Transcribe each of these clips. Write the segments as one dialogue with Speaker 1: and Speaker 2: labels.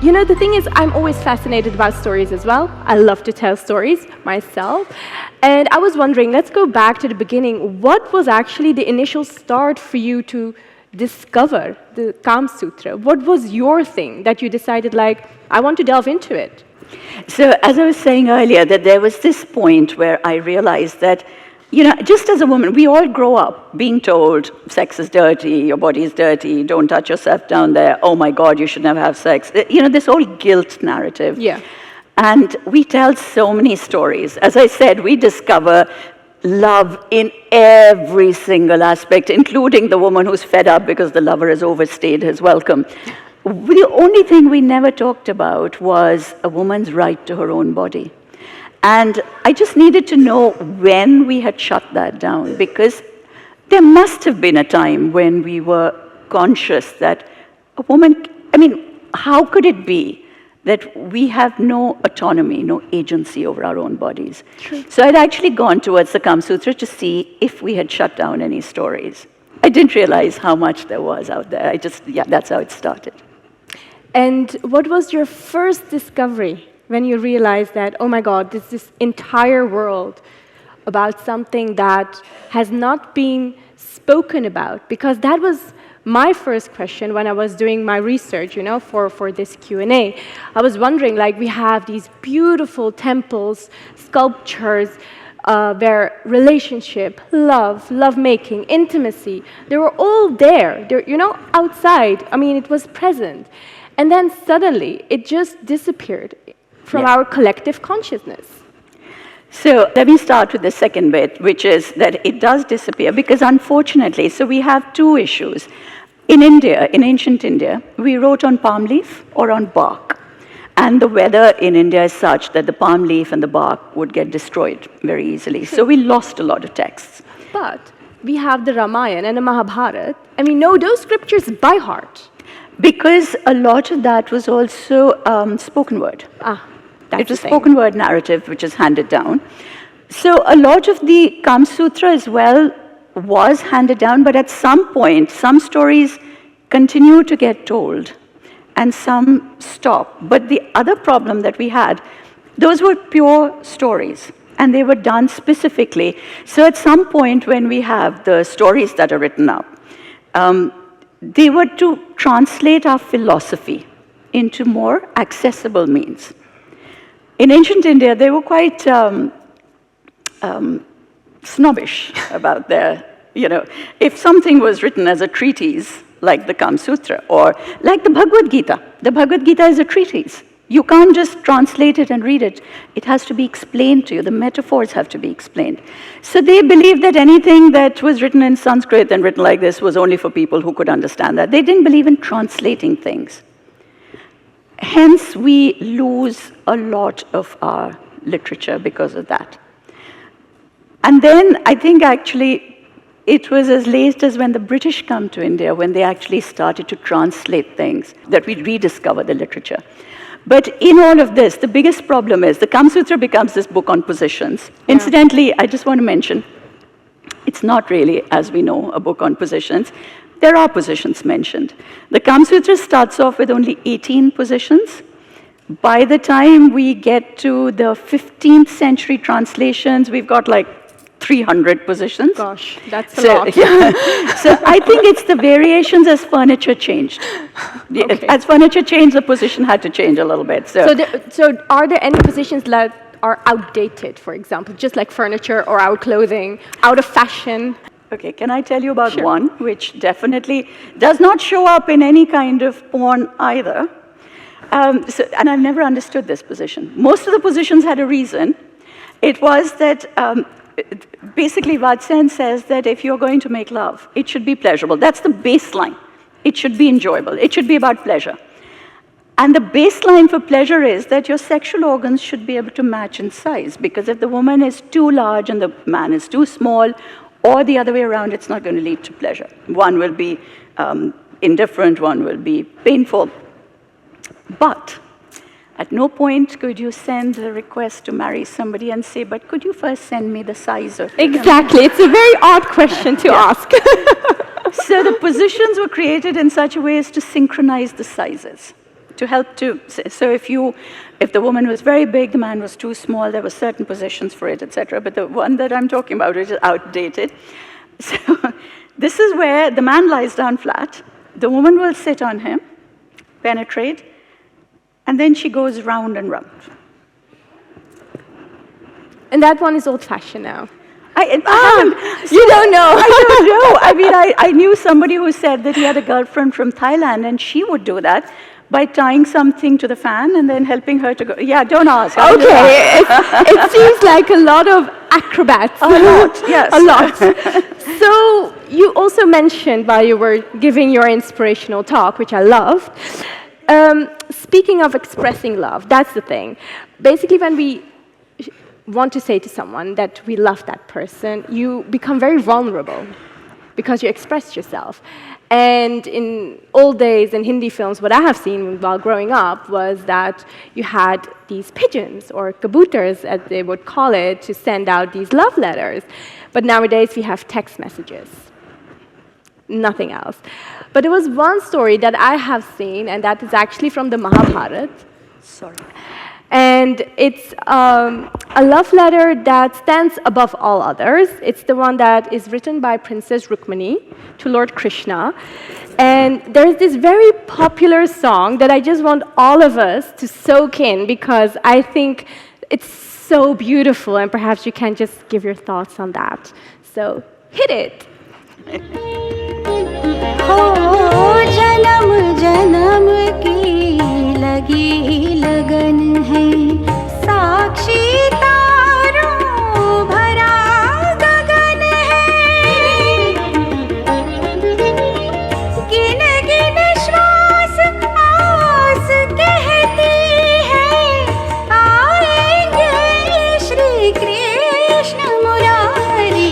Speaker 1: You know, the thing is, I'm always fascinated about stories as well. I love to tell stories myself. And I was wondering, let's go back to the beginning. What was actually the initial start for you to discover the Kama Sutra? What was your thing that you decided, like, I want to delve into it?
Speaker 2: So as I was saying earlier, that there was this point where I realized that, just as a woman, we all grow up being told sex is dirty, your body is dirty, don't touch yourself down there, oh my God, you should never have sex. This whole guilt narrative.
Speaker 1: Yeah.
Speaker 2: And we tell so many stories. As I said, we discover love in every single aspect, including the woman who's fed up because the lover has overstayed his welcome. The only thing we never talked about was a woman's right to her own body. And I just needed to know when we had shut that down, because there must have been a time when we were conscious that a woman, how could it be that we have no autonomy, no agency over our own bodies?
Speaker 1: True.
Speaker 2: So I'd actually gone towards the Kama Sutra to see if we had shut down any stories. I didn't realize how much there was out there. That's how it started.
Speaker 1: And what was your first discovery when you realized that, oh my God, there's this entire world about something that has not been spoken about? Because that was my first question when I was doing my research, for this Q&A. I was wondering, like, we have these beautiful temples, sculptures, where relationship, lovemaking, intimacy, they were all there. They're, outside. It was present. And then suddenly, it just disappeared from our collective consciousness.
Speaker 2: So let me start with the second bit, which is that it does disappear because, unfortunately, so we have two issues. In India, in ancient India, we wrote on palm leaf or on bark. And the weather in India is such that the palm leaf and the bark would get destroyed very easily. So we lost a lot of texts.
Speaker 1: But we have the Ramayana and the Mahabharata, and we know those scriptures by heart.
Speaker 2: Because a lot of that was also spoken word. It was spoken word narrative, which is handed down. So a lot of the Kama Sutra as well was handed down, but at some point, some stories continue to get told, and some stop. But the other problem that we had, those were pure stories, and they were done specifically. So at some point when we have the stories that are written up, they were to translate our philosophy into more accessible means. In ancient India, they were quite snobbish about their, if something was written as a treatise, like the Kama Sutra, or like the Bhagavad Gita. The Bhagavad Gita is a treatise. You can't just translate it and read it. It has to be explained to you. The metaphors have to be explained. So they believed that anything that was written in Sanskrit and written like this was only for people who could understand that. They didn't believe in translating things. Hence, we lose a lot of our literature because of that. And then I think actually it was as late as when the British come to India, when they actually started to translate things, that we rediscover the literature. But in all of this, the biggest problem is the Kama Sutra becomes this book on positions. Yeah. Incidentally, I just want to mention, it's not really, as we know, a book on positions. There are positions mentioned. The Kama Sutra starts off with only 18 positions. By the time we get to the 15th century translations, we've got like 300 positions.
Speaker 1: Gosh, that's a lot.
Speaker 2: Yeah. So I think it's the variations as furniture changed. Okay. As furniture changed, the position had to change a little bit. So
Speaker 1: are there any positions that are outdated, for example, just like furniture or our clothing, out of fashion?
Speaker 2: Okay, can I tell you about one, which definitely does not show up in any kind of porn either. And I've never understood this position. Most of the positions had a reason. It was that basically Vatsen says that if you're going to make love, it should be pleasurable. That's the baseline. It should be enjoyable. It should be about pleasure. And the baseline for pleasure is that your sexual organs should be able to match in size, because if the woman is too large and the man is too small, or the other way around, it's not going to lead to pleasure. One will be indifferent, one will be painful. But at no point could you send a request to marry somebody and say, but could you first send me the size of...
Speaker 1: Exactly. It's a very odd question to ask.
Speaker 2: So the positions were created in such a way as to synchronize the sizes. to help to, so if the woman was very big, the man was too small, there were certain positions for it, etc. But the one that I'm talking about is outdated. So this is where the man lies down flat, the woman will sit on him, penetrate, and then she goes round and round.
Speaker 1: And that one is old-fashioned now.
Speaker 2: I
Speaker 1: You don't know.
Speaker 2: I don't know. I mean, I knew somebody who said that he had a girlfriend from Thailand, and she would do that by tying something to the fan and then helping her to go. Yeah, don't ask.
Speaker 1: Okay, it seems like a lot of acrobats.
Speaker 2: A lot, yes.
Speaker 1: A lot. So you also mentioned while you were giving your inspirational talk, which I loved, speaking of expressing love, that's the thing. Basically, when we want to say to someone that we love that person, you become very vulnerable because you express yourself. And in old days in Hindi films, what I have seen while growing up was that you had these pigeons or kabooters, as they would call it, to send out these love letters. But nowadays we have text messages. Nothing else. But there was one story that I have seen, and that is actually from the Mahabharata.
Speaker 2: Sorry.
Speaker 1: And it's a love letter that stands above all others. It's the one that is written by Princess Rukmini to Lord Krishna. And there's this very popular song that I just want all of us to soak in because I think it's so beautiful, and perhaps you can just give your thoughts on that. So, hit it.
Speaker 3: जन्म जन्म की लगी लगन है साक्षी तारों भरा गगन है गिन गिन श्वास आस कहती है आएंगे श्री कृष्ण मुरारी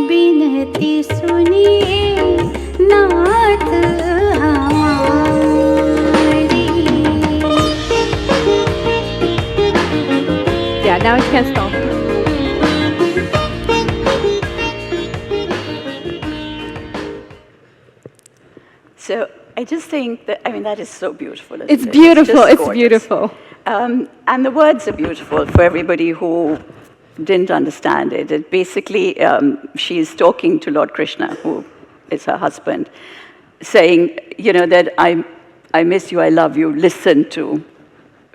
Speaker 3: बिनती सुनिए नाथ हमारी.
Speaker 1: Yeah, now you can stop.
Speaker 2: So I just think that, I mean, that is so beautiful. Isn't
Speaker 1: It's
Speaker 2: it?
Speaker 1: beautiful,
Speaker 2: just
Speaker 1: it's
Speaker 2: gorgeous.
Speaker 1: beautiful.
Speaker 2: And the words are beautiful for everybody who didn't understand it. It basically, she's talking to Lord Krishna, who is her husband, saying, you know, that I miss you, I love you, listen to,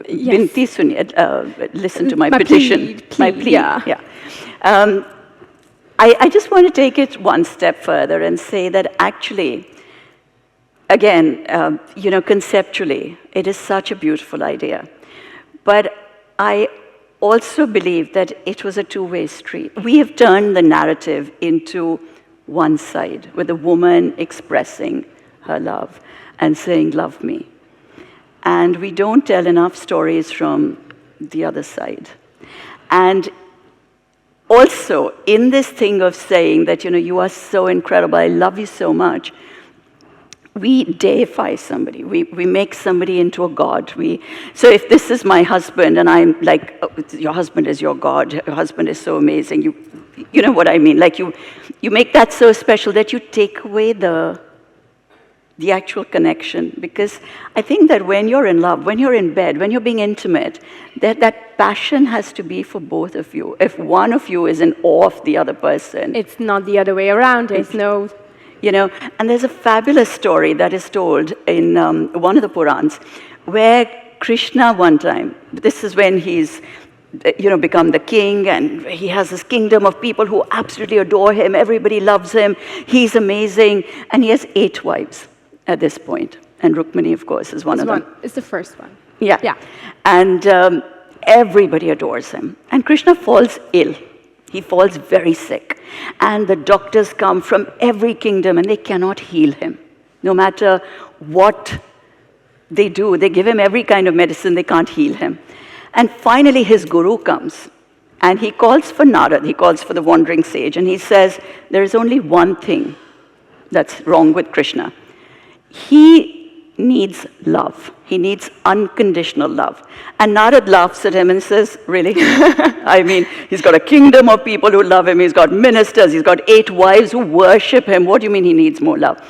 Speaker 1: Yes.
Speaker 2: Binti Suni, listen to my
Speaker 1: My
Speaker 2: petition,
Speaker 1: plea,
Speaker 2: my plea.
Speaker 1: yeah.
Speaker 2: I just want to take it one step further and say that actually, again, you know, conceptually, it is such a beautiful idea. But I also believe that it was a two-way street. We have turned the narrative into one side, with a woman expressing her love and saying, love me. And we don't tell enough stories from the other side. And also, in this thing of saying that, you know, you are so incredible, I love you so much, we deify somebody. We make somebody into a god. So if this is my husband and I'm like, oh, your husband is your god, your husband is so amazing, you know what I mean? Like you make that so special that you take away the actual connection. Because I think that when you're in love, when you're in bed, when you're being intimate, that passion has to be for both of you. If one of you is in awe of the other person.
Speaker 1: It's not the other way around. There's no...
Speaker 2: You know, and there's a fabulous story that is told in one of the Purans, where Krishna one time, this is when he's, you know, become the king, and he has this kingdom of people who absolutely adore him, everybody loves him, he's amazing, and he has 8 wives at this point. And Rukmini, of course, is one of them.
Speaker 1: It's the first one.
Speaker 2: Yeah.
Speaker 1: Yeah.
Speaker 2: And everybody adores him. And Krishna falls ill. He falls very sick. And the doctors come from every kingdom and they cannot heal him. No matter what they do, they give him every kind of medicine, they can't heal him. And finally his guru comes and he calls for Narad, he calls for the wandering sage, and he says, there is only one thing that's wrong with Krishna. He needs love. He needs unconditional love. And Narad laughs at him and says, really? I mean, he's got a kingdom of people who love him. He's got ministers. He's got 8 wives who worship him. What do you mean he needs more love?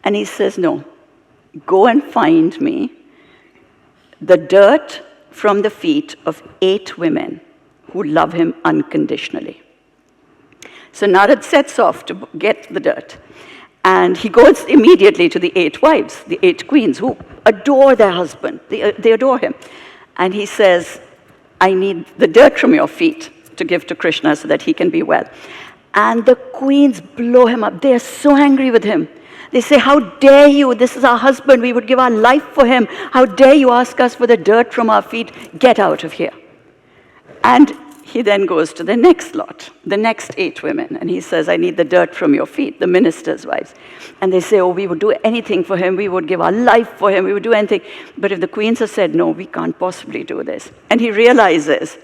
Speaker 2: And he says, no. go and find me the dirt from the feet of 8 women who love him unconditionally. So Narad sets off to get the dirt. And he goes immediately to the 8 wives, the 8 queens, who adore their husband. They adore him. And he says, I need the dirt from your feet to give to Krishna so that he can be well. And the queens blow him up. They are so angry with him. They say, how dare you? This is our husband. We would give our life for him. How dare you ask us for the dirt from our feet? Get out of here. And he then goes to the next lot, the next 8 women, and he says, I need the dirt from your feet, the minister's wives. And they say, oh, we would do anything for him. We would give our life for him. We would do anything. But if the queens have said, no, we can't possibly do this. And he realizes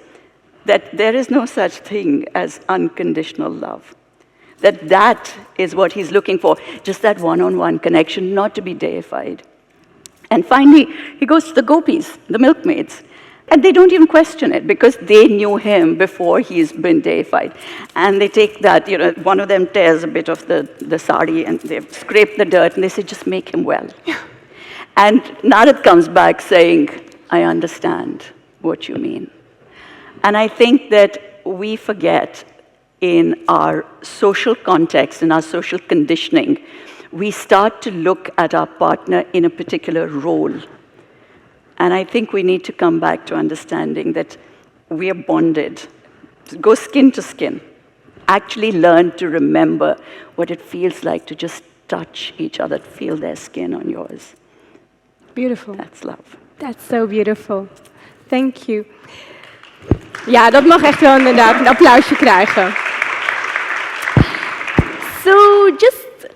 Speaker 2: that there is no such thing as unconditional love. That is what he's looking for, just that one-on-one connection, not to be deified. And finally, he goes to the gopis, the milkmaids, and they don't even question it because they knew him before he's been deified. And they take that, one of them tears a bit of the sari and they scrape the dirt and they say, just make him well. And Narad comes back saying, I understand what you mean. And I think that we forget in our social context, in our social conditioning, we start to look at our partner in a particular role. And I think we need to come back to understanding that we are bonded. Go skin to skin. Actually learn to remember what it feels like to just touch each other, feel their skin on yours.
Speaker 1: Beautiful.
Speaker 2: That's love.
Speaker 1: That's so beautiful. Thank you. Ja, dat mag echt wel inderdaad een applausje krijgen. So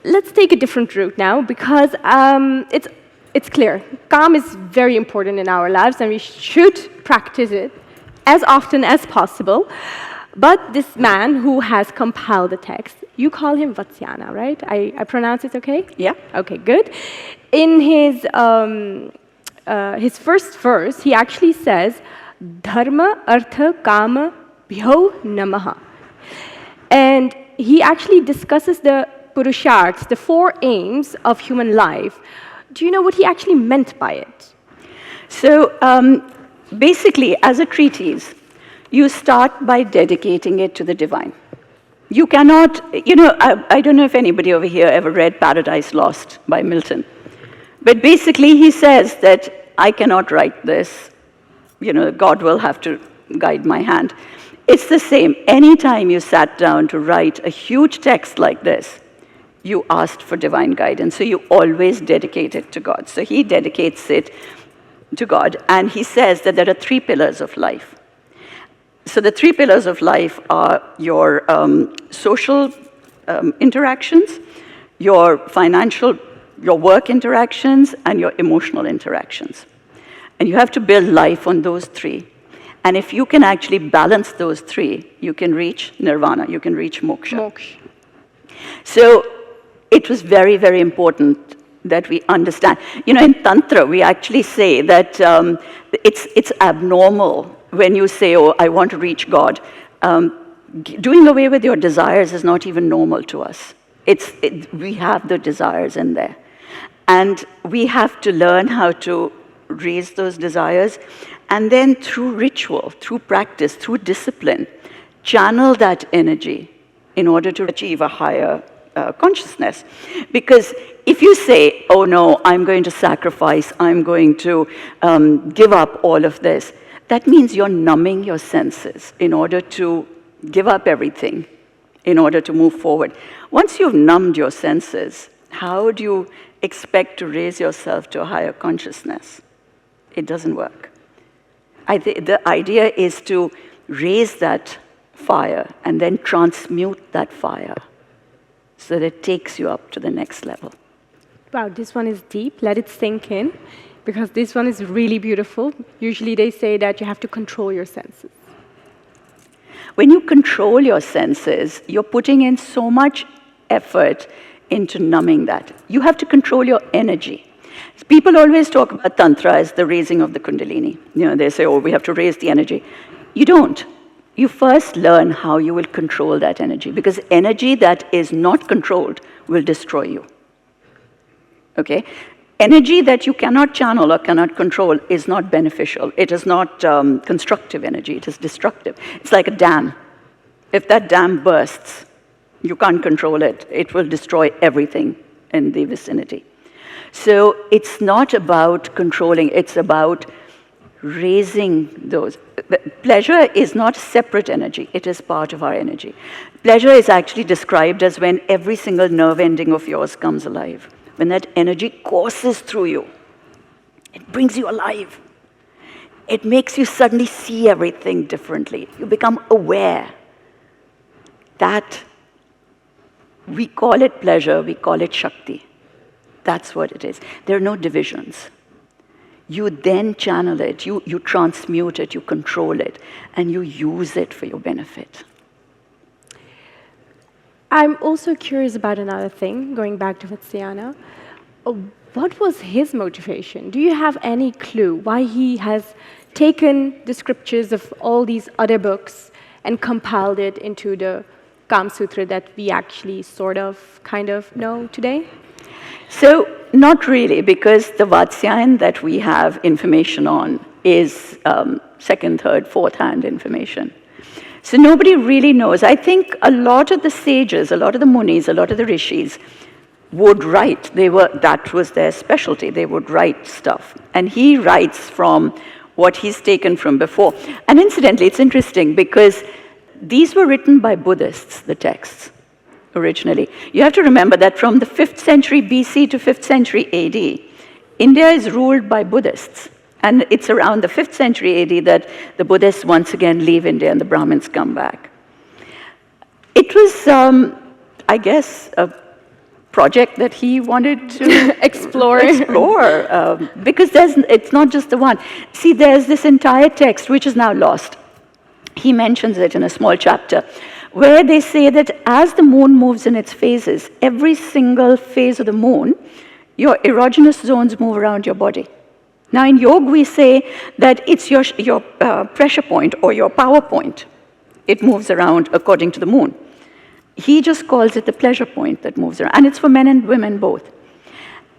Speaker 1: let's take a different route now, because it's clear. Calm is very important in our lives, and we should practice it as often as possible. But this man who has compiled the text, you call him Vatsyana, right? I pronounce it okay?
Speaker 2: Yeah.
Speaker 1: Okay, good. In his first verse, he actually says, Dharma, Artha, Kama, Bhyo Namaha. And he actually discusses the Purusharths, the 4 aims of human life. Do you know what he actually meant by it?
Speaker 2: So basically, as a treatise, you start by dedicating it to the divine. You cannot, I don't know if anybody over here ever read Paradise Lost by Milton. But basically, he says that I cannot write this. God will have to guide my hand. It's the same. Anytime you sat down to write a huge text like this, you asked for divine guidance. So you always dedicate it to God. So he dedicates it to God. And he says that there are 3 pillars of life. So the 3 pillars of life are your social interactions, your financial, your work interactions, and your emotional interactions. And you have to build life on those 3. And if you can actually balance those 3, you can reach nirvana, you can reach moksha. So it was very, very important that we understand. In Tantra, we actually say that it's abnormal when you say, oh, I want to reach God. Doing away with your desires is not even normal to us. We have the desires in there. And we have to learn how to raise those desires, and then through ritual, through practice, through discipline, channel that energy in order to achieve a higher consciousness. Because if you say, oh no, I'm going to sacrifice, I'm going to give up all of this, that means you're numbing your senses in order to give up everything, in order to move forward. Once you've numbed your senses, how do you expect to raise yourself to a higher consciousness? It doesn't work. The idea is to raise that fire and then transmute that fire so that it takes you up to the next level.
Speaker 1: Wow, this one is deep. Let it sink in, because this one is really beautiful. Usually they say that you have to control your senses.
Speaker 2: When you control your senses, you're putting in so much effort into numbing that. You have to control your energy. People always talk about Tantra as the raising of the Kundalini. They say, oh, we have to raise the energy. You don't. You first learn how you will control that energy, because energy that is not controlled will destroy you. Okay? energy that you cannot channel or cannot control is not beneficial. It is not constructive energy, it is destructive. It's like a dam. If that dam bursts, you can't control it. It will destroy everything in the vicinity. So it's not about controlling, it's about raising those. Pleasure is not separate energy, it is part of our energy. Pleasure is actually described as when every single nerve ending of yours comes alive. When that energy courses through you, it brings you alive. It makes you suddenly see everything differently. You become aware. That, we call it pleasure, we call it Shakti. That's what it is. There are no divisions. You then channel it, you transmute it, you control it, and you use it for your benefit.
Speaker 1: I'm also curious about another thing, going back to Vatsyayana. What was his motivation? Do you have any clue why he has taken the scriptures of all these other books and compiled it into the Kama Sutra that we actually kind of know today?
Speaker 2: So, not really, because the Vatsyayan that we have information on is second, third, fourth hand information. So nobody really knows. I think a lot of the sages, a lot of the munis, a lot of the rishis would write. That was their specialty. They would write stuff. And he writes from what he's taken from before. And incidentally, it's interesting because these were written by Buddhists, the texts, originally. You have to remember that from the 5th century BC to 5th century AD, India is ruled by Buddhists. And it's around the 5th century AD that the Buddhists once again leave India and the Brahmins come back. It was, I guess, a project that he wanted to
Speaker 1: explore,
Speaker 2: because it's not just the one. See, there's this entire text which is now lost. He mentions it in a small chapter, where they say that as the moon moves in its phases, every single phase of the moon, your erogenous zones move around your body. Now, in yoga, we say that it's your pressure point or your power point. It moves around according to the moon. He just calls it the pleasure point that moves around. And it's for men and women both.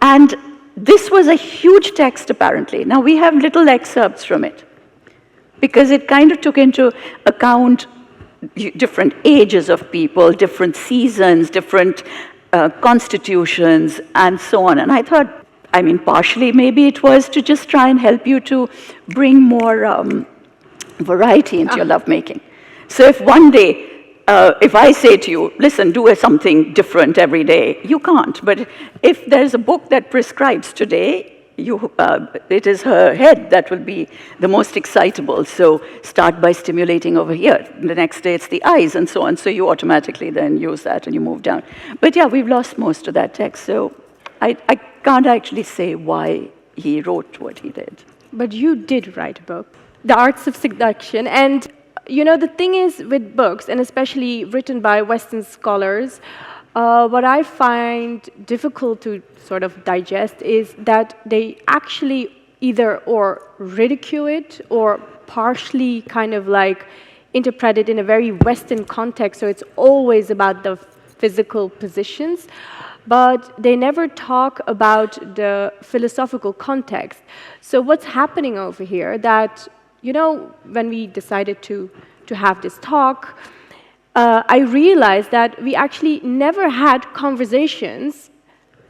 Speaker 2: And this was a huge text, apparently. Now, we have little excerpts from it, because it kind of took into account different ages of people, different seasons, different constitutions, and so on. And I thought, partially maybe it was to just try and help you to bring more variety into your lovemaking. So if one day, if I say to you, listen, do something different every day, you can't. But if there's a book that prescribes today, it is her head that will be the most excitable. So start by stimulating over here. The next day it's the eyes and so on. So you automatically then use that and you move down. But yeah, we've lost most of that text. So I can't actually say why he wrote what he did.
Speaker 1: But you did write a book, The Arts of Seduction. And, the thing is with books, and especially written by Western scholars, what I find difficult to sort of digest is that they actually either or ridicule it or partially kind of like interpret it in a very Western context. So it's always about the physical positions, but they never talk about the philosophical context. So what's happening over here that, when we decided to have this talk, I realized that we actually never had conversations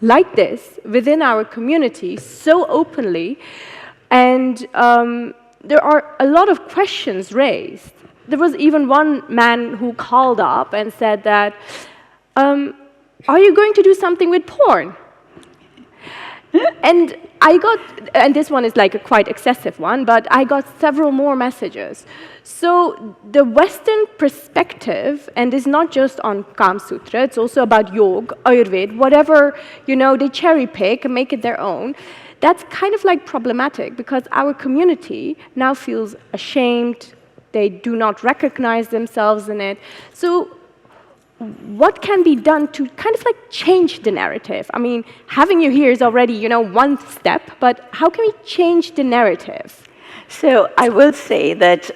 Speaker 1: like this within our community so openly, and there are a lot of questions raised. There was even one man who called up and said that, are you going to do something with porn? And and this one is like a quite excessive one, but I got several more messages. So the Western perspective, and it's not just on Kama Sutra, it's also about yoga, Ayurveda, whatever, they cherry pick and make it their own. That's kind of like problematic because our community now feels ashamed, they do not recognize themselves in it. So what can be done to kind of like change the narrative? Having you here is already, one step, but how can we change the narrative?
Speaker 2: So I will say that,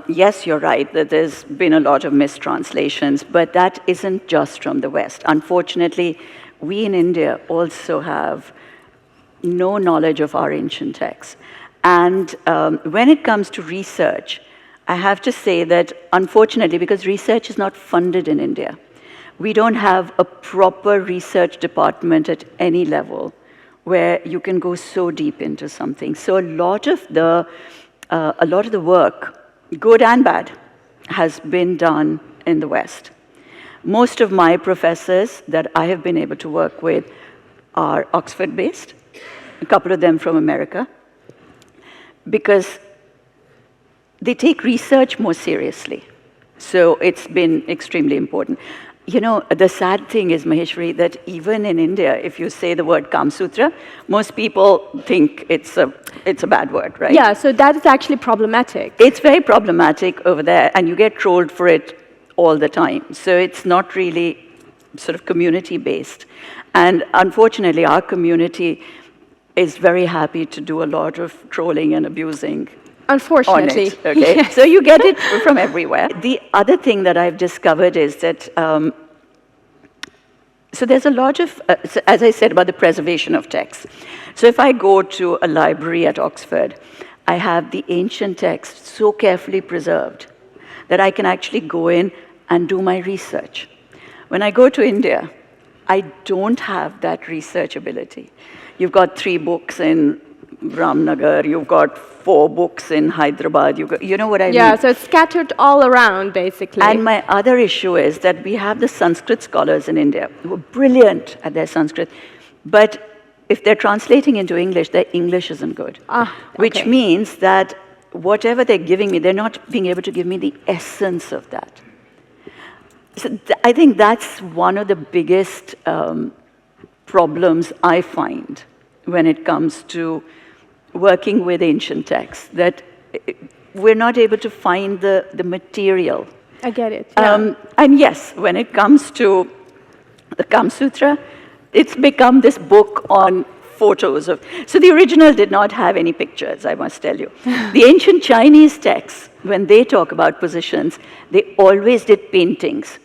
Speaker 2: yes, you're right, that there's been a lot of mistranslations, but that isn't just from the West. Unfortunately, we in India also have no knowledge of our ancient texts. And when it comes to research, I have to say that unfortunately, because research is not funded in India, we don't have a proper research department at any level where you can go so deep into something. So a lot of the work, good and bad, has been done in the West. Most of my professors that I have been able to work with are Oxford-based, a couple of them from America, because they take research more seriously. So it's been extremely important. You know, the sad thing is, Maheshwari, that even in India, if you say the word Kama Sutra, most people think it's a bad word, right?
Speaker 1: Yeah, so that is actually problematic.
Speaker 2: It's very problematic over there, and you get trolled for it all the time. So it's not really sort of community-based. And unfortunately, our community is very happy to do a lot of trolling and abusing
Speaker 1: Unfortunately.
Speaker 2: on it, okay?
Speaker 1: Yes.
Speaker 2: So you get it from everywhere. The other thing that I've discovered is that, so there's a lot of, so as I said about the preservation of texts. So if I go to a library at Oxford, I have the ancient texts so carefully preserved that I can actually go in and do my research. When I go to India, I don't have that research ability. You've got 3 books in Ramnagar, you've got 4 books in Hyderabad, you know what I mean?
Speaker 1: Yeah, so it's scattered all around, basically.
Speaker 2: And my other issue is that we have the Sanskrit scholars in India who are brilliant at their Sanskrit, but if they're translating into English, their English isn't good. Which
Speaker 1: okay.
Speaker 2: means that whatever they're giving me, they're not being able to give me the essence of that. So I think that's one of the biggest problems I find when it comes to working with ancient texts, that we're not able to find the material.
Speaker 1: I get it. Yeah.
Speaker 2: And yes, when it comes to the Kama Sutra, it's become this book on photos of... So the original did not have any pictures, I must tell you. The ancient Chinese texts, when they talk about positions, they always did paintings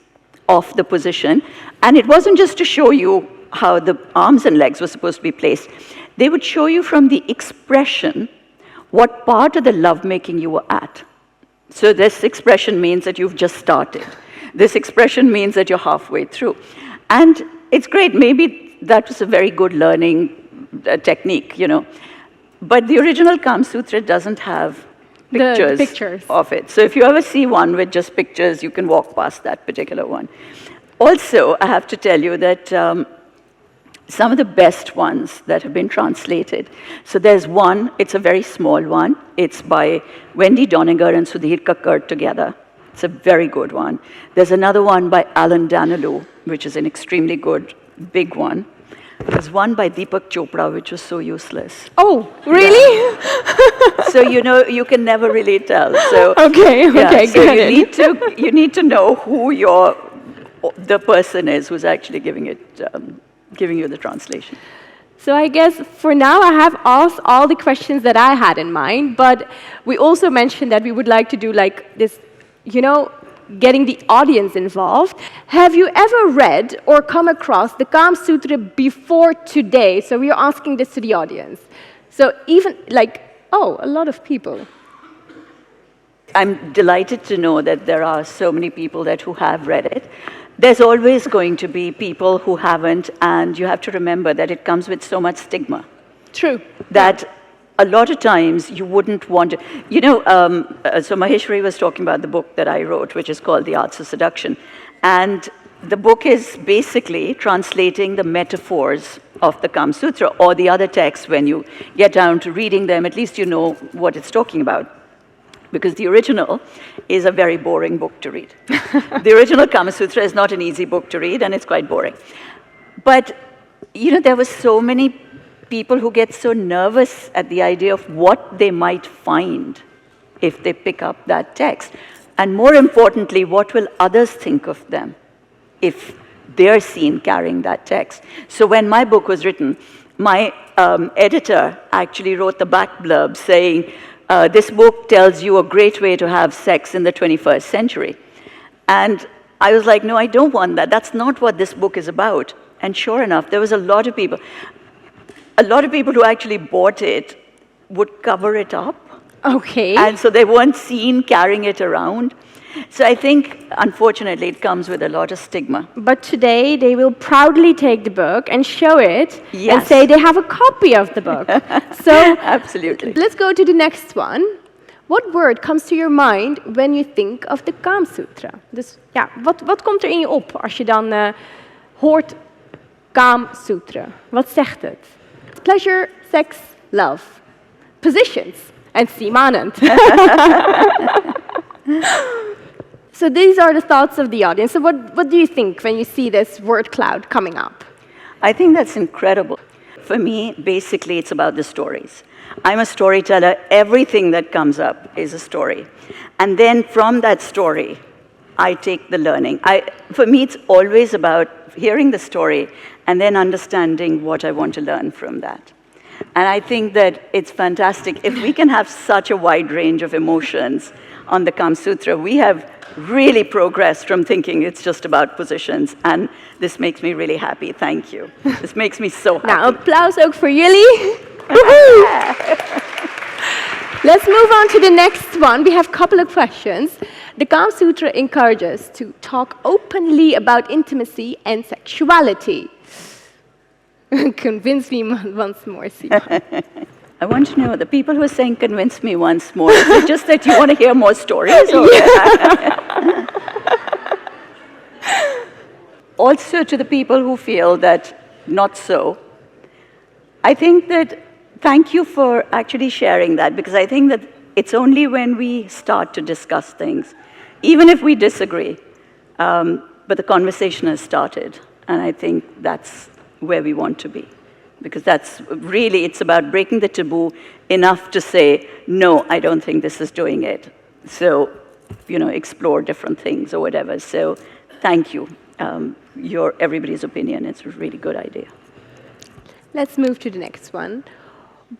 Speaker 2: of the position. And it wasn't just to show you how the arms and legs were supposed to be placed. They would show you from the expression what part of the lovemaking you were at. So this expression means that you've just started. This expression means that you're halfway through. And it's great. Maybe that was a very good learning technique, you know. But the original Kama Sutra doesn't have pictures of it. So if you ever see one with just pictures, you can walk past that particular one. Also, I have to tell you that some of the best ones that have been translated. So there's one, it's a very small one. It's by Wendy Doniger and Sudhir Kakkar together. It's a very good one. There's another one by Alan Danilou, which is an extremely good, big one. There's one by Deepak Chopra, which was so useless.
Speaker 1: Oh, really?
Speaker 2: Yeah. So, you know, you can never really tell. So,
Speaker 1: Okay,
Speaker 2: so you need to know who the person is who's actually giving you the translation.
Speaker 1: So I guess for now I have asked all the questions that I had in mind, but we also mentioned that we would like to do like this, you know, getting the audience involved. Have you ever read or come across the Kama Sutra before today? So we are asking this to the audience. So even like, oh, a lot of people.
Speaker 2: I'm delighted to know that there are so many people who have read it. There's always going to be people who haven't, and you have to remember that it comes with so much stigma.
Speaker 1: True.
Speaker 2: That a lot of times you wouldn't want to, you know, so Maheshwari was talking about the book that I wrote, which is called The Arts of Seduction. And the book is basically translating the metaphors of the Kama Sutra or the other texts. When you get down to reading them, at least you know what it's talking about. Because the original is a very boring book to read. The original Kama Sutra is not an easy book to read, and it's quite boring. But, you know, there were so many people who get so nervous at the idea of what they might find if they pick up that text. And more importantly, what will others think of them if they're seen carrying that text? So when my book was written, my editor actually wrote the back blurb saying, this book tells you a great way to have sex in the 21st century. And I was like, no, I don't want that. That's not what this book is about. And sure enough, there was a lot of lot of people who actually bought it would cover it up.
Speaker 1: Okay.
Speaker 2: And so they weren't seen carrying it around. So I think, unfortunately, it comes with a lot of stigma.
Speaker 1: But today they will proudly take the book and show it and
Speaker 2: Yes.
Speaker 1: say they have a copy of the book. So
Speaker 2: Absolutely.
Speaker 1: let's go to the next one. What word comes to your mind when you think of the Kama Sutra? Dus ja, wat komt er in je op als je dan hoort Kama Sutra? Wat zegt het? Pleasure, sex, love. Positions. And Simanand. So these are the thoughts of the audience. So what do you think when you see this word cloud coming up?
Speaker 2: I think that's incredible. For me, basically, it's about the stories. I'm a storyteller. Everything that comes up is a story. And then from that story, I take the learning. For me, it's always about hearing the story and then understanding what I want to learn from that. And I think that it's fantastic. If we can have such a wide range of emotions on the Kama Sutra, we have really progressed from thinking it's just about positions. And this makes me really happy. Thank you. This makes me so happy.
Speaker 1: Nou, applaus ook voor jullie. Woehoe. Let's move on to the next one. We have a couple of questions. The Kama Sutra encourages to talk openly about intimacy and sexuality. Convince me once more, Sima.
Speaker 2: I want to know, the people who are saying convince me once more, is it just that you want to hear more stories? Or also to the people who feel that not so, I think that thank you for actually sharing that, because I think that it's only when we start to discuss things, even if we disagree, but the conversation has started, and I think that's where we want to be. Because that's really, it's about breaking the taboo enough to say, no, I don't think this is doing it. So, explore different things or whatever. So, thank you. Everybody's opinion, it's a really good idea.
Speaker 1: Let's move to the next one.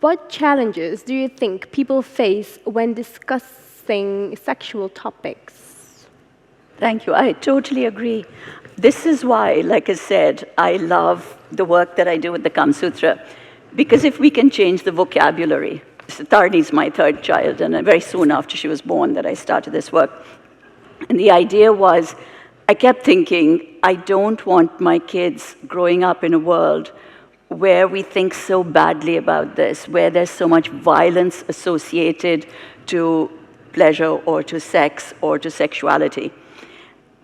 Speaker 1: What challenges do you think people face when discussing sexual topics?
Speaker 2: Thank you. I totally agree. This is why, like I said, I love the work that I do with the Kama Sutra, because if we can change the vocabulary, Tarni is my third child, and very soon after she was born that I started this work. And the idea was, I kept thinking, I don't want my kids growing up in a world where we think so badly about this, where there's so much violence associated to pleasure or to sex or to sexuality.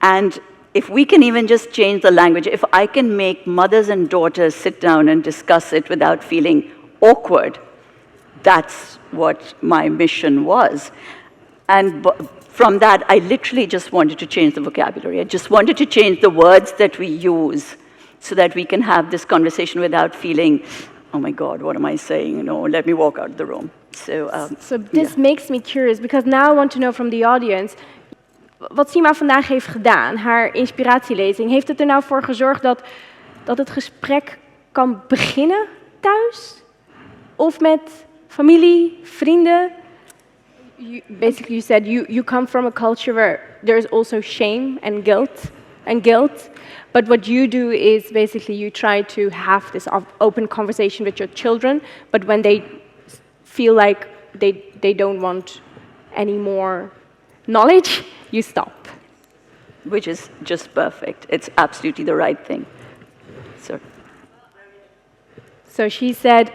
Speaker 2: And if we can even just change the language, if I can make mothers and daughters sit down and discuss it without feeling awkward, that's what my mission was. And from that, I literally just wanted to change the vocabulary. I just wanted to change the words that we use so that we can have this conversation without feeling, oh my God, what am I saying? Let me walk out of the room. So
Speaker 1: This makes me curious, because now I want to know from the audience, wat Sima vandaag heeft gedaan, haar inspiratielezing, heeft het er nou voor gezorgd dat het gesprek kan beginnen thuis? Of met familie, vrienden? Basically you said you come from a culture where there's also shame and guilt. But what you do is basically you try to have this open conversation with your children, but when they feel like they don't want any more knowledge, you stop.
Speaker 2: Which is just perfect. It's absolutely the right thing.
Speaker 1: So she said,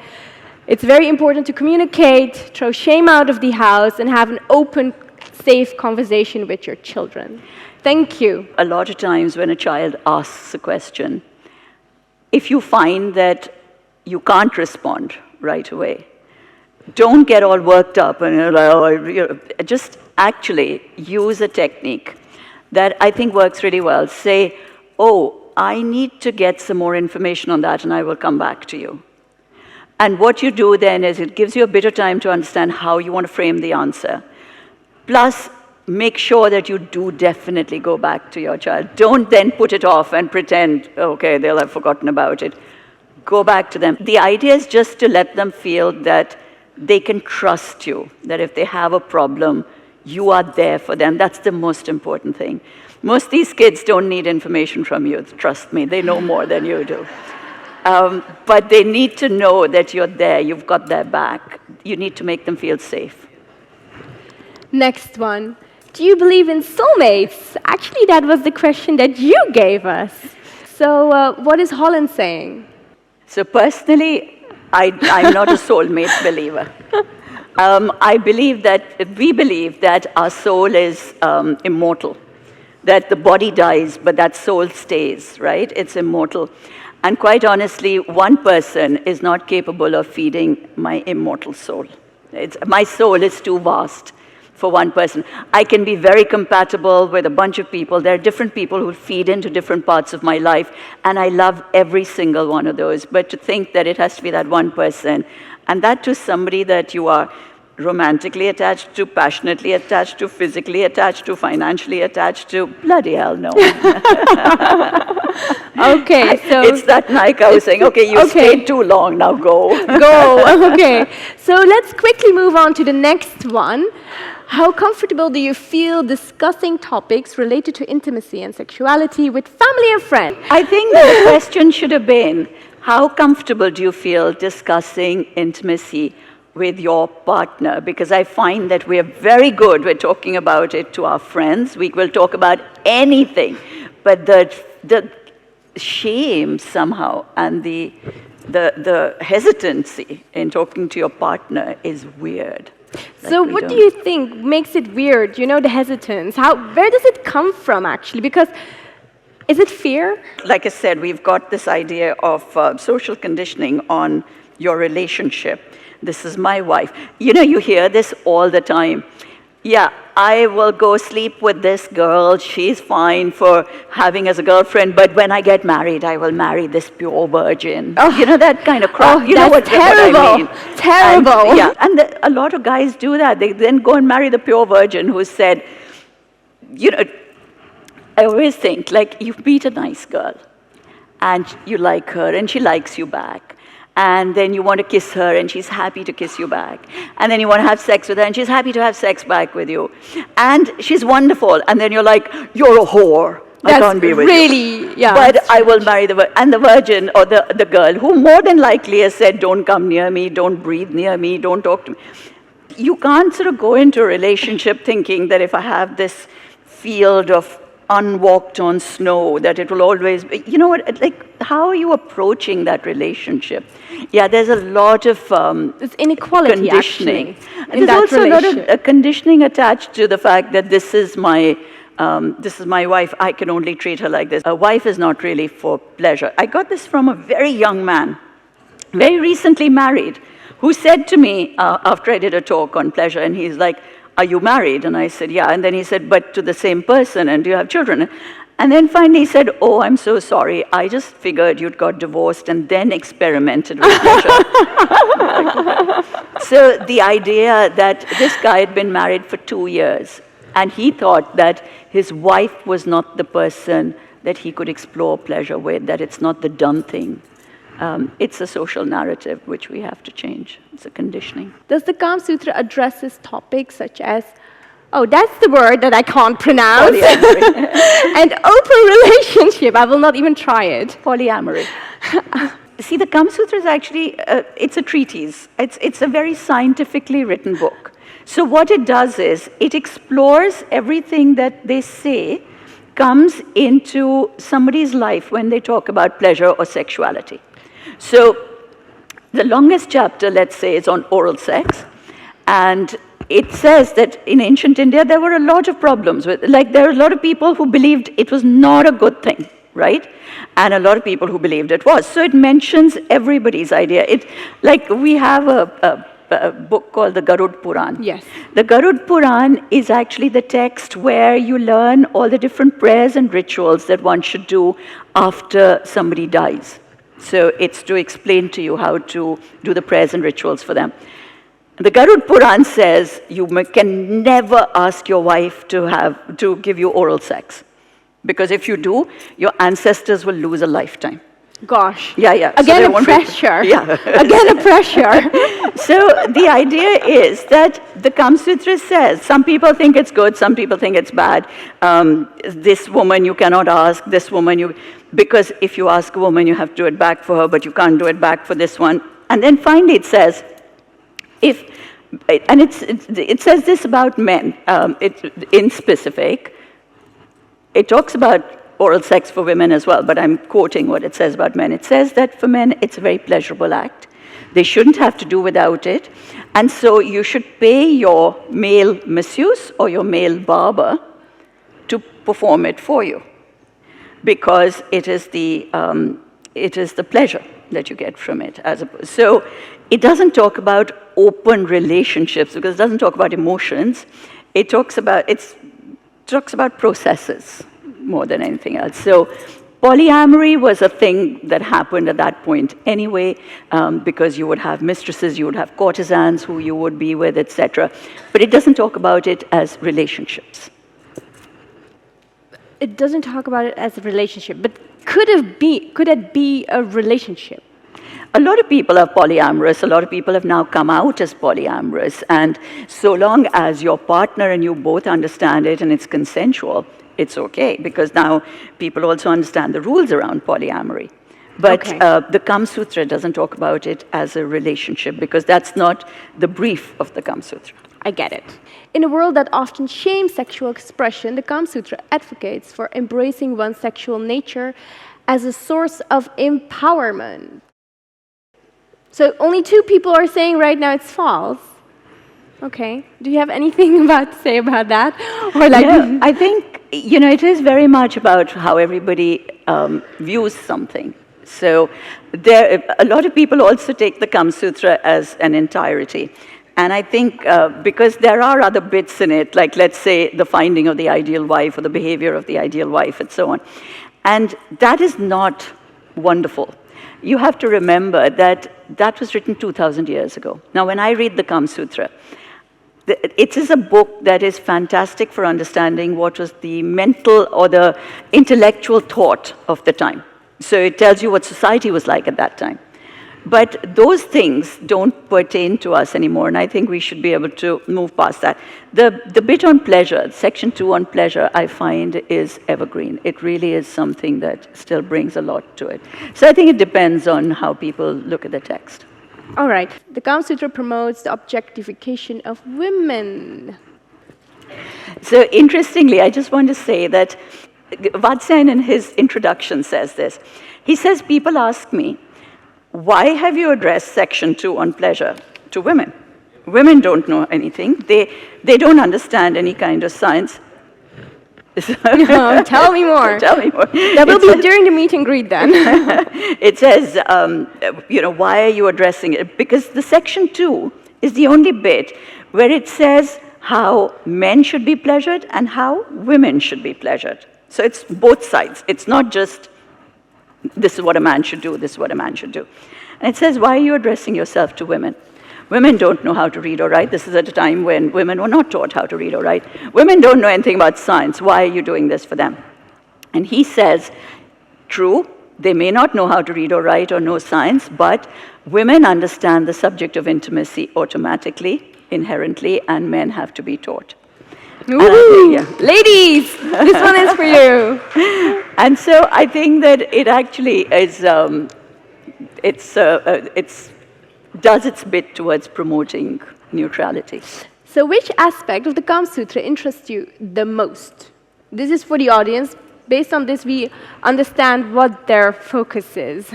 Speaker 1: it's very important to communicate, throw shame out of the house, and have an open, safe conversation with your children. Thank you.
Speaker 2: A lot of times when a child asks a question, if you find that you can't respond right away, don't get all worked up and just actually use a technique that I think works really well. Say, oh, I need to get some more information on that and I will come back to you. And what you do then is it gives you a bit of time to understand how you want to frame the answer. Plus, make sure that you do definitely go back to your child. Don't then put it off and pretend, okay, they'll have forgotten about it. Go back to them. The idea is just to let them feel that they can trust you, that if they have a problem, you are there for them. That's the most important thing. Most of these kids don't need information from you, trust me. They know more than you do. But they need to know that you're there, you've got their back. You need to make them feel safe.
Speaker 1: Next one. Do you believe in soulmates? Actually, that was the question that you gave us. So what is Holland saying?
Speaker 2: So personally, I'm not a soulmate believer. We believe that our soul is immortal, that the body dies, but that soul stays, right? It's immortal. And quite honestly, one person is not capable of feeding my immortal soul. My soul is too vast for one person. I can be very compatible with a bunch of people. There are different people who feed into different parts of my life, and I love every single one of those. But to think that it has to be that one person, and that to somebody that you are romantically attached to, passionately attached to, physically attached to, financially attached to, bloody hell no.
Speaker 1: Okay, so
Speaker 2: It's that Nike I was saying, okay, you stayed too long, now go.
Speaker 1: go. Okay, so let's quickly move on to the next one. How comfortable do you feel discussing topics related to intimacy and sexuality with family and friends?
Speaker 2: I think that the question should have been, how comfortable do you feel discussing intimacy with your partner? Because I find that we're very good with talking about it to our friends. We will talk about anything, but the shame somehow and the hesitancy in talking to your partner is weird.
Speaker 1: So what do you think makes it weird? You know, the hesitance. Where does it come from, actually? Because is it fear?
Speaker 2: Like I said, we've got this idea of social conditioning on your relationship. This is my wife. You know, you hear this all the time. Yeah, I will go sleep with this girl. She's fine for having as a girlfriend, but when I get married, I will marry this pure virgin.
Speaker 1: Oh.
Speaker 2: You know, that kind of crap. You know
Speaker 1: that's
Speaker 2: what
Speaker 1: terrible.
Speaker 2: I mean?
Speaker 1: Terrible.
Speaker 2: And a lot of guys do that. They then go and marry the pure virgin who said, you know, I always think, like, you meet a nice girl, and you like her, and she likes you back. And then you want to kiss her, and she's happy to kiss you back. And then you want to have sex with her, and she's happy to have sex back with you. And she's wonderful. And then you're like, you're a whore. I can't be with you.
Speaker 1: Really, yeah.
Speaker 2: But I will marry the virgin or the girl who more than likely has said, don't come near me, don't breathe near me, don't talk to me. You can't sort of go into a relationship thinking that if I have this field of unwalked on snow, that it will always be, you know what, like, how are you approaching that relationship? Yeah, there's a lot of
Speaker 1: There's inequality,
Speaker 2: conditioning.
Speaker 1: actually, in
Speaker 2: There's
Speaker 1: that
Speaker 2: also a lot of
Speaker 1: relationship.
Speaker 2: conditioning attached to the fact that this is my wife, I can only treat her like this. A wife is not really for pleasure. I got this from a very young man, very recently married, who said to me after I did a talk on pleasure, and he's like, are you married? And I said, yeah. And then he said, but to the same person, and do you have children? And then finally he said, oh, I'm so sorry. I just figured you'd got divorced and then experimented with pleasure. So the idea that this guy had been married for 2 years, and he thought that his wife was not the person that he could explore pleasure with, that it's not the done thing. It's a social narrative which we have to change. It's a conditioning.
Speaker 1: Does the Kama Sutra addresses topics such as, oh, that's the word that I can't pronounce,
Speaker 2: Polyamory.
Speaker 1: and open relationship? I will not even try it.
Speaker 2: Polyamory. See, the Kama Sutra is actually, it's a treatise. It's a very scientifically written book. So what it does is, it explores everything that they say comes into somebody's life when they talk about pleasure or sexuality. So the longest chapter, let's say, is on oral sex. And it says that in ancient India, there were a lot of problems with, like, there were a lot of people who believed it was not a good thing, right? And a lot of people who believed it was. So it mentions everybody's idea. Like, we have a book called the Garud Puran.
Speaker 1: Yes.
Speaker 2: The Garud Puran is actually the text where you learn all the different prayers and rituals that one should do after somebody dies. So it's to explain to you how to do the prayers and rituals for them. The Garud Puran says you can never ask your wife to give you oral sex. Because if you do, your ancestors will lose a lifetime.
Speaker 1: Gosh.
Speaker 2: Yeah, yeah.
Speaker 1: Again, a pressure.
Speaker 2: Yeah.
Speaker 1: Again, a pressure.
Speaker 2: So the idea is that the Kama Sutra says, some people think it's good, some people think it's bad. This woman you cannot ask, this woman you, because if you ask a woman, you have to do it back for her, but you can't do it back for this one. And then finally it says, it says this about men, in specific. It talks about oral sex for women as well, but I'm quoting what it says about men. It says that for men, it's a very pleasurable act. They shouldn't have to do without it. And so you should pay your male masseuse or your male barber to perform it for you, because it is the pleasure that you get from it. So it doesn't talk about open relationships, because it doesn't talk about emotions. It talks about processes more than anything else. So polyamory was a thing that happened at that point anyway, because you would have mistresses, you would have courtesans who you would be with, etc. But it doesn't talk about it as relationships.
Speaker 1: It doesn't talk about it as a relationship, but could it be a relationship?
Speaker 2: A lot of people are polyamorous. A lot of people have now come out as polyamorous. And so long as your partner and you both understand it and it's consensual, it's okay, because now people also understand the rules around polyamory. But
Speaker 1: Okay.
Speaker 2: The Kama Sutra doesn't talk about it as a relationship, because that's not the brief of the Kama Sutra.
Speaker 1: I get it. In a world that often shames sexual expression, the Kama Sutra advocates for embracing one's sexual nature as a source of empowerment. So only 2 people are saying right now it's false. Okay. Do you have anything to say about that? Or like,
Speaker 2: Yeah, I think, it is very much about how everybody views something. So a lot of people also take the Kama Sutra as an entirety. And I think because there are other bits in it, like let's say the finding of the ideal wife or the behavior of the ideal wife and so on. And that is not wonderful. You have to remember that that was written 2,000 years ago. Now, when I read the Kama Sutra, it is a book that is fantastic for understanding what was the mental or the intellectual thought of the time. So it tells you what society was like at that time. But those things don't pertain to us anymore, and I think we should be able to move past that. The bit on pleasure, section 2 on pleasure, I find is evergreen. It really is something that still brings a lot to it. So I think it depends on how people look at the text.
Speaker 1: all right, the Kama Sutra promotes the objectification of women.
Speaker 2: So interestingly, I just want to say that Vatsayan in his introduction says this. He says, people ask me, why have you addressed section 2 on pleasure to women? Women don't know anything. They don't understand any kind of science.
Speaker 1: Tell me more.
Speaker 2: Tell me more.
Speaker 1: That will be during the meet and greet then.
Speaker 2: It says, why are you addressing it? Because the section 2 is the only bit where it says how men should be pleasured and how women should be pleasured. So it's both sides. It's not just this is what a man should do, this is what a man should do. And it says, why are you addressing yourself to women? Women don't know how to read or write. This is at a time when women were not taught how to read or write. Women don't know anything about science. Why are you doing this for them? And he says, true, they may not know how to read or write or know science, but women understand the subject of intimacy automatically, inherently, and men have to be taught.
Speaker 1: Ooh, ladies, this one is for you.
Speaker 2: And so I think that it actually is, does its bit towards promoting neutrality.
Speaker 1: So which aspect of the Kama Sutra interests you the most? This is for the audience. Based on this, we understand what their focus is.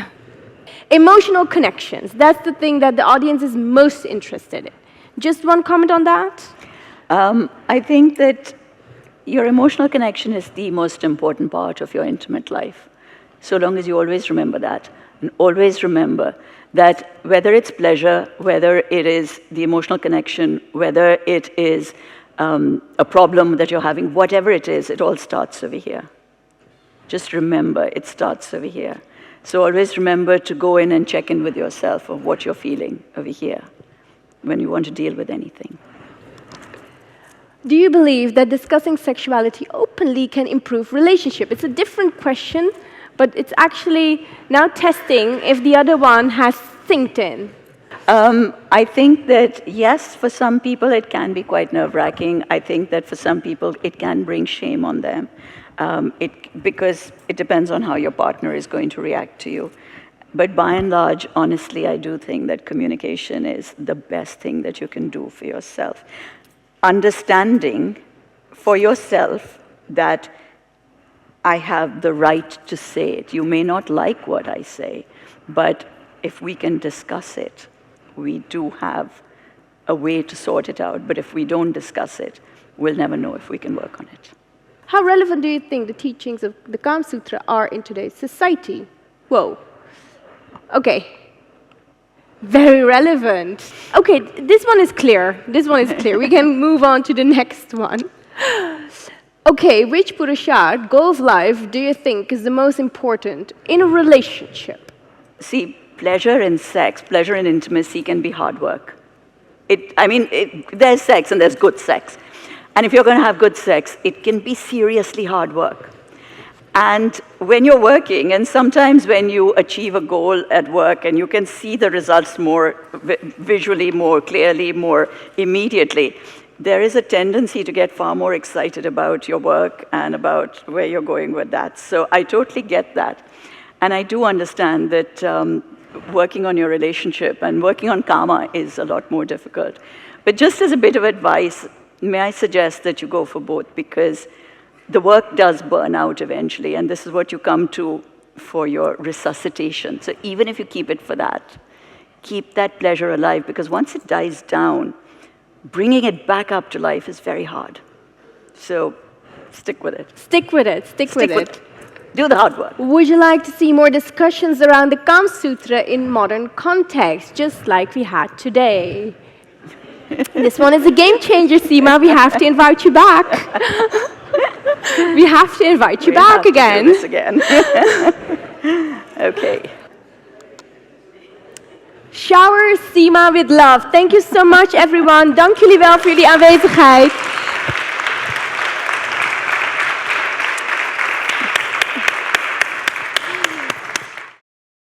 Speaker 1: Emotional connections. That's the thing that the audience is most interested in. Just one comment on that?
Speaker 2: I think that your emotional connection is the most important part of your intimate life, so long as you always remember that. And always remember that whether it's pleasure, whether it is the emotional connection, whether it is a problem that you're having, whatever it is, it all starts over here. Just remember, it starts over here. So always remember to go in and check in with yourself of what you're feeling over here when you want to deal with anything.
Speaker 1: Do you believe that discussing sexuality openly can improve relationship? It's a different question, but it's actually now testing if the other one has synced in.
Speaker 2: I think that, yes, for some people it can be quite nerve-wracking. I think that for some people it can bring shame on them, because it depends on how your partner is going to react to you. But by and large, honestly, I do think that communication is the best thing that you can do for yourself. Understanding for yourself that I have the right to say it. You may not like what I say, but if we can discuss it, we do have a way to sort it out. But if we don't discuss it, we'll never know if we can work on it.
Speaker 1: How relevant do you think the teachings of the Kama Sutra are in today's society? Whoa. Okay. Very relevant. Okay, this one is clear. This one is clear. We can move on to the next one. Okay, which Purusharth, goal of life, do you think is the most important in a relationship?
Speaker 2: See, pleasure in sex, pleasure in intimacy can be hard work. There's sex and there's good sex. And if you're going to have good sex, it can be seriously hard work. And when you're working, and sometimes when you achieve a goal at work and you can see the results more visually, more clearly, more immediately, there is a tendency to get far more excited about your work and about where you're going with that. So I totally get that. And I do understand that working on your relationship and working on karma is a lot more difficult. But just as a bit of advice, may I suggest that you go for both, because the work does burn out eventually, and this is what you come to for your resuscitation. So even if you keep it for that, keep that pleasure alive, because once it dies down, bringing it back up to life is very hard. So stick with it.
Speaker 1: Stick with it. Stick with it.
Speaker 2: Do the hard work.
Speaker 1: Would you like to see more discussions around the Kama Sutra in modern context, just like we had today? This one is a game changer, Seema. We have to invite you back. We have to invite you back again.
Speaker 2: Do this again. Okay.
Speaker 1: Shower Seema with love. Thank you so much, everyone. Dank jullie wel voor jullie aanwezigheid.